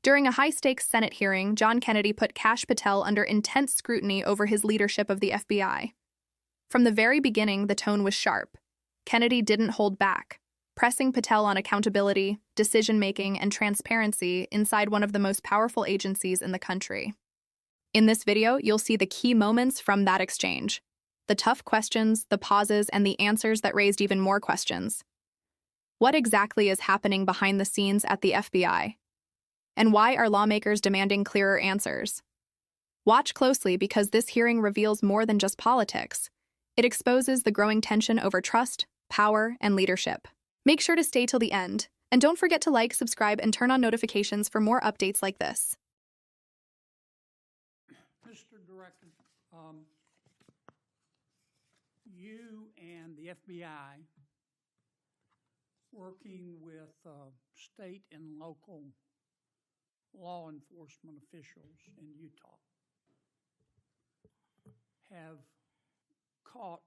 During a high-stakes Senate hearing, John Kennedy put Kash Patel under intense scrutiny over his leadership of the FBI. From the very beginning, the tone was sharp. Kennedy didn't hold back, pressing Patel on accountability, decision-making, and transparency inside one of the most powerful agencies in the country. In this video, you'll see the key moments from that exchange. The tough questions, the pauses, and the answers that raised even more questions. What exactly is happening behind the scenes at the FBI? And why are lawmakers demanding clearer answers? Watch closely because this hearing reveals more than just politics. It exposes the growing tension over trust, power, and leadership. Make sure to stay till the end, and don't forget to like, subscribe, and turn on notifications for more updates like this. Mr. Director, you and the FBI, working with state and local law enforcement officials in Utah, have caught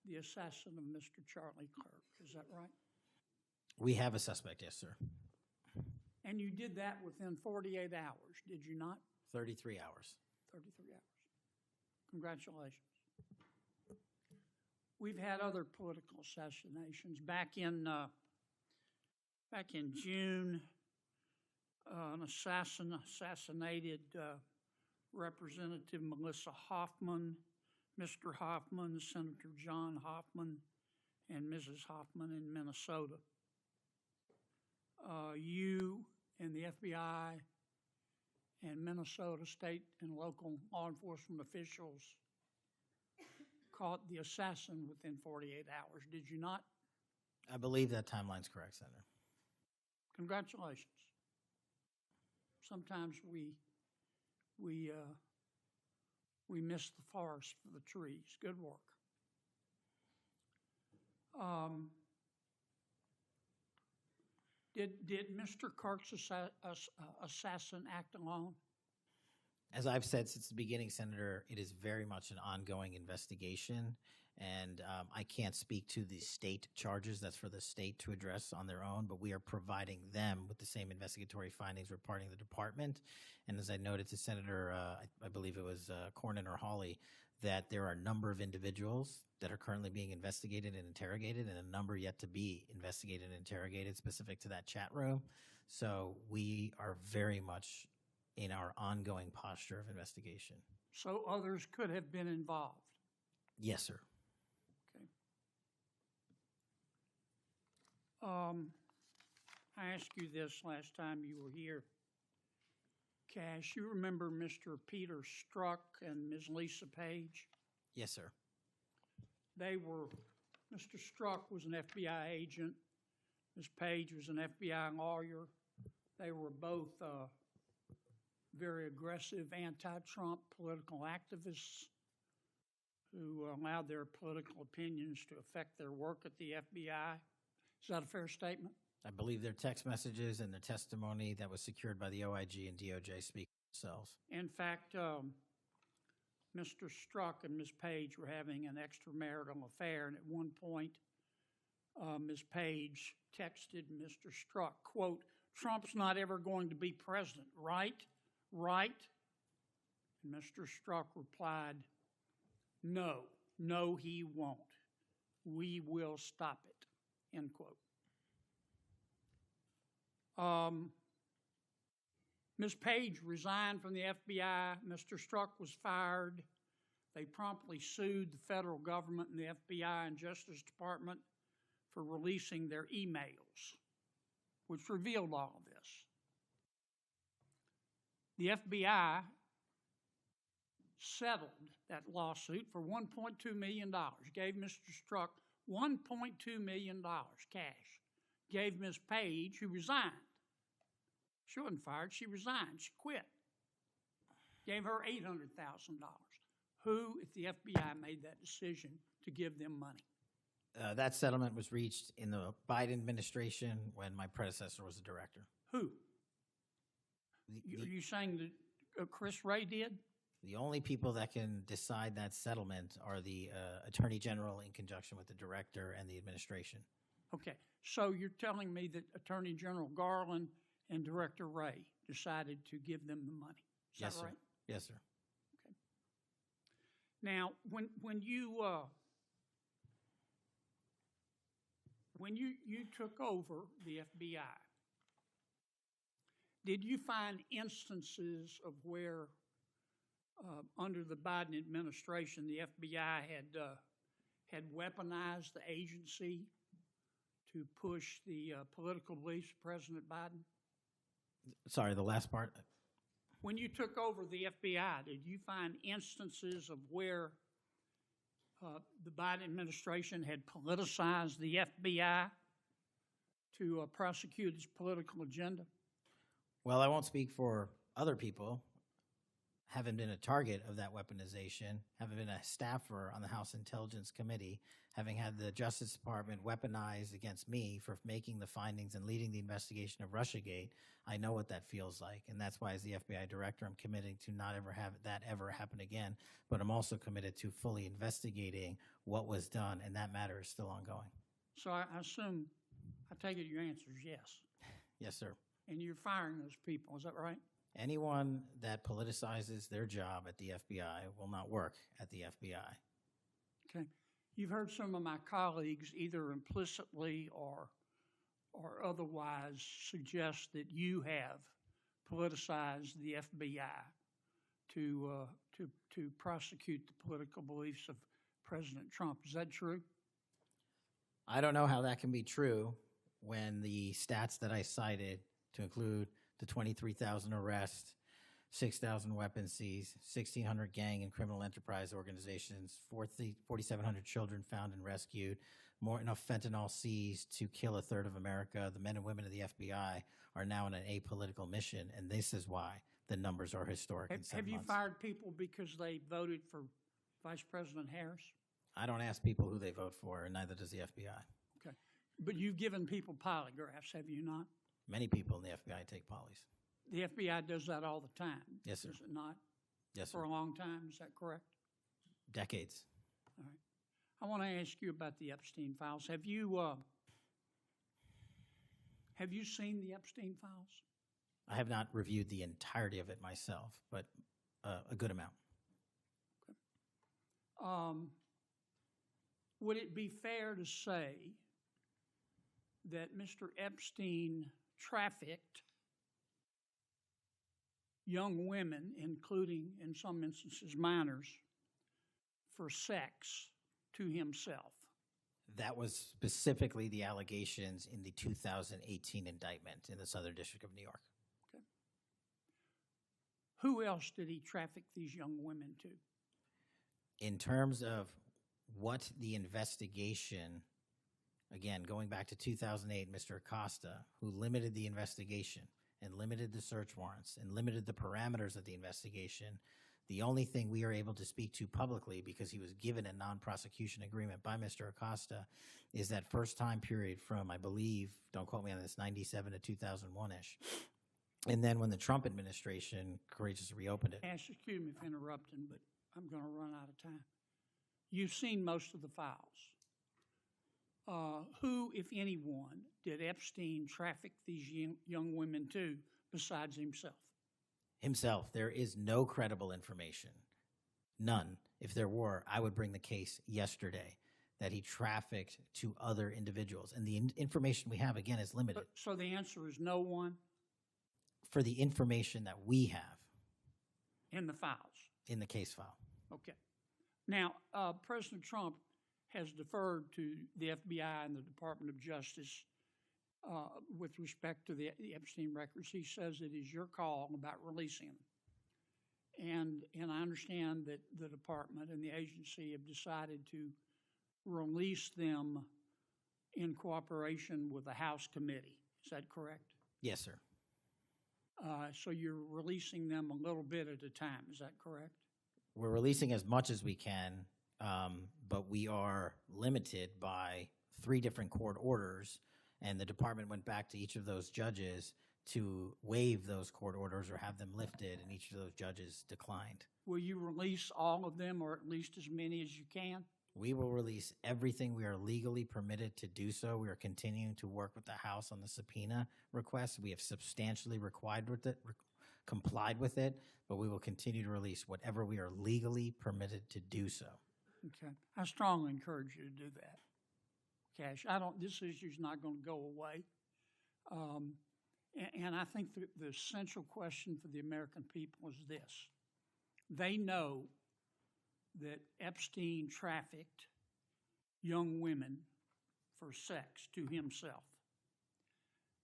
the assassin of Mr. Charlie Kirk. Is that right? We have a suspect, yes, sir. And you did that within 48 hours, did you not? 33 hours. 33 hours. Congratulations. We've had other political assassinations. Back in June, an assassinated Representative Melissa Hoffman, Mr. Hoffman, Senator John Hoffman, and Mrs. Hoffman in Minnesota. You and the FBI and Minnesota state and local law enforcement officials caught the assassin within 48 hours. Did you not? I believe that timeline's correct, Senator. Congratulations. Sometimes we miss the forest for the trees. Good work. Did Mr. Kirk's assassin act alone? As I've said since the beginning, Senator, it is very much an ongoing investigation, and I can't speak to the state charges. That's for the state to address on their own, but we are providing them with the same investigatory findings reporting the department. And as I noted to Senator, I believe it was Cornyn or Hawley, that there are a number of individuals that are currently being investigated and interrogated, and a number yet to be investigated and interrogated specific to that chat room. So we are very much in our ongoing posture of investigation. So others could have been involved? Yes, sir. Okay. I asked you this last time you were here. Kash, you remember Mr. Peter Strzok and Ms. Lisa Page? Yes, sir. Mr. Strzok was an FBI agent. Ms. Page was an FBI lawyer. They were both very aggressive anti-Trump political activists who allowed their political opinions to affect their work at the FBI. Is that a fair statement? I believe their text messages and their testimony that was secured by the OIG and DOJ speak for themselves. In fact, Mr. Strzok and Ms. Page were having an extramarital affair, and at one point, Ms. Page texted Mr. Strzok, quote, "Trump's not ever going to be president, right? Right?" And Mr. Strzok replied, "No, he won't. We will stop it," end quote. Ms. Page resigned from the FBI. Mr. Strzok was fired. They promptly sued the federal government and the FBI and Justice Department for releasing their emails, which revealed all of this. The FBI settled that lawsuit for $1.2 million, gave Mr. Strzok $1.2 million cash, gave Ms. Page, who resigned. She wasn't fired, she resigned, she quit. Gave her $800,000. Who, if the FBI made that decision to give them money? That settlement was reached in the Biden administration when my predecessor was the director. Who? Are you saying that Chris Wray did? The only people that can decide that settlement are the Attorney General in conjunction with the director and the administration. Okay, so you're telling me that Attorney General Garland and Director Ray decided to give them the money. Is Yes, that sir. right? Yes, sir. Okay. Now, when you took over the FBI, did you find instances of where, under the Biden administration, the FBI had weaponized the agency to push the political beliefs of President Biden? Sorry, the last part. When you took over the FBI, did you find instances of where the Biden administration had politicized the FBI to prosecute its political agenda? Well, I won't speak for other people. Having been a target of that weaponization, having been a staffer on the House Intelligence Committee, having had the Justice Department weaponized against me for making the findings and leading the investigation of Russiagate, I know what that feels like. And that's why, as the FBI director, I'm committed to not ever have that ever happen again. But I'm also committed to fully investigating what was done, and that matter is still ongoing. So I assume, I take it your answer is yes. Yes, sir. And you're firing those people, is that right? Anyone that politicizes their job at the FBI will not work at the FBI. Okay. You've heard some of my colleagues either implicitly or otherwise suggest that you have politicized the FBI to prosecute the political beliefs of President Trump. Is that true? I don't know how that can be true when the stats that I cited, to include the 23,000 arrests, 6,000 weapons seized, 1,600 gang and criminal enterprise organizations, 4,700 children found and rescued, more enough fentanyl seized to kill a third of America. The men and women of the FBI are now on an apolitical mission, and this is why the numbers are historic. Have you fired people because they voted for Vice President Harris? I don't ask people who they vote for, and neither does the FBI. Okay. But you've given people polygraphs, have you not? Many people in the FBI take polys. The FBI does that all the time. Yes, sir. Does it not? Yes, sir. For a long time, is that correct? Decades. All right. I want to ask you about the Epstein files. Have you seen the Epstein files? I have not reviewed the entirety of it myself, but a good amount. Okay. Would it be fair to say that Mr. Epstein trafficked young women, including, in some instances, minors, for sex to himself? That was specifically the allegations in the 2018 indictment in the Southern District of New York. Okay. Who else did he traffic these young women to? In terms of what the investigation, again, going back to 2008, Mr. Acosta, who limited the investigation and limited the search warrants and limited the parameters of the investigation, the only thing we are able to speak to publicly, because he was given a non-prosecution agreement by Mr. Acosta, is that first time period from, I believe, don't quote me on this, 97 to 2001-ish. And then when the Trump administration courageously reopened it. Excuse me for interrupting, but I'm going to run out of time. You've seen most of the files. Who, if anyone, did Epstein traffic these young women to besides himself? Himself. There is no credible information. None. If there were, I would bring the case yesterday that he trafficked to other individuals. And the information we have, again, is limited. So the answer is no one? For the information that we have. In the files? In the case file. Okay. Now, President Trump has deferred to the FBI and the Department of Justice with respect to the Epstein records. He says it is your call about releasing them. And I understand that the department and the agency have decided to release them in cooperation with the House committee. Is that correct? Yes, sir. So you're releasing them a little bit at a time. Is that correct? We're releasing as much as we can, but we are limited by 3 different court orders, and the department went back to each of those judges to waive those court orders or have them lifted, and each of those judges declined. Will you release all of them, or at least as many as you can? We will release everything we are legally permitted to do so. We are continuing to work with the House on the subpoena request. We have substantially complied with it, but we will continue to release whatever we are legally permitted to do so. Okay. I strongly encourage you to do that, Cash. This issue's not going to go away. And I think the essential question for the American people is this. They know that Epstein trafficked young women for sex to himself.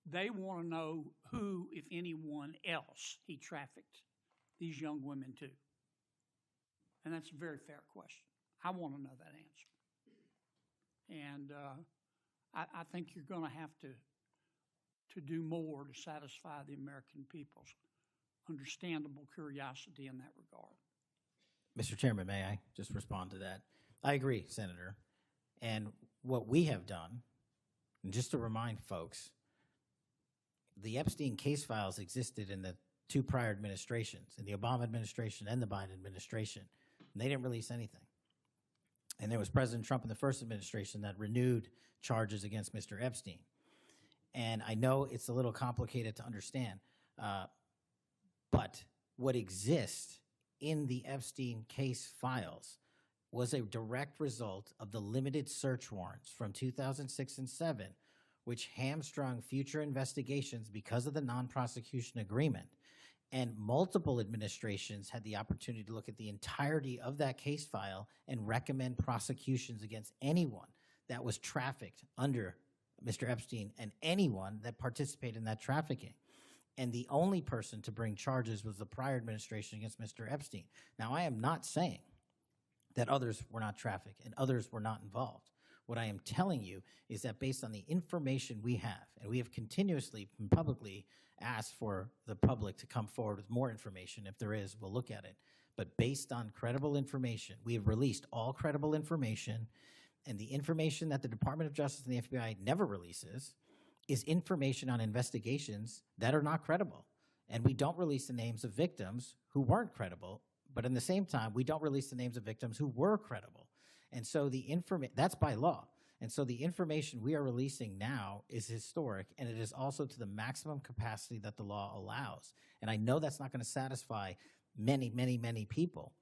They want to know who, if anyone else, he trafficked these young women to. And that's a very fair question. I want to know that answer. And I think you're going to have to do more to satisfy the American people's understandable curiosity in that regard. Mr. Chairman, may I just respond to that? I agree, Senator. And what we have done, and just to remind folks, the Epstein case files existed in the two prior administrations, in the Obama administration and the Biden administration, and they didn't release anything. And there was President Trump in the first administration that renewed charges against Mr. Epstein. And I know it's a little complicated to understand, but what exists in the Epstein case files was a direct result of the limited search warrants from 2006 and 7, which hamstrung future investigations because of the non-prosecution agreement. And multiple administrations had the opportunity to look at the entirety of that case file and recommend prosecutions against anyone that was trafficked under Mr. Epstein and anyone that participated in that trafficking. And the only person to bring charges was the prior administration against Mr. Epstein. Now, I am not saying that others were not trafficked and others were not involved. What I am telling you is that based on the information we have, and we have continuously and publicly asked for the public to come forward with more information. If there is, we'll look at it. But based on credible information, we have released all credible information, and the information that the Department of Justice and the FBI never releases is information on investigations that are not credible. And we don't release the names of victims who weren't credible, but in the same time, we don't release the names of victims who were credible. And so that's by law. And so the information we are releasing now is historic, and it is also to the maximum capacity that the law allows. And I know that's not going to satisfy many, many, many people.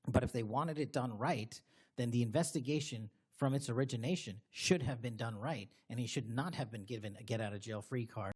But if they wanted it done right, then the investigation from its origination should have been done right, and he should not have been given a get-out-of-jail-free card.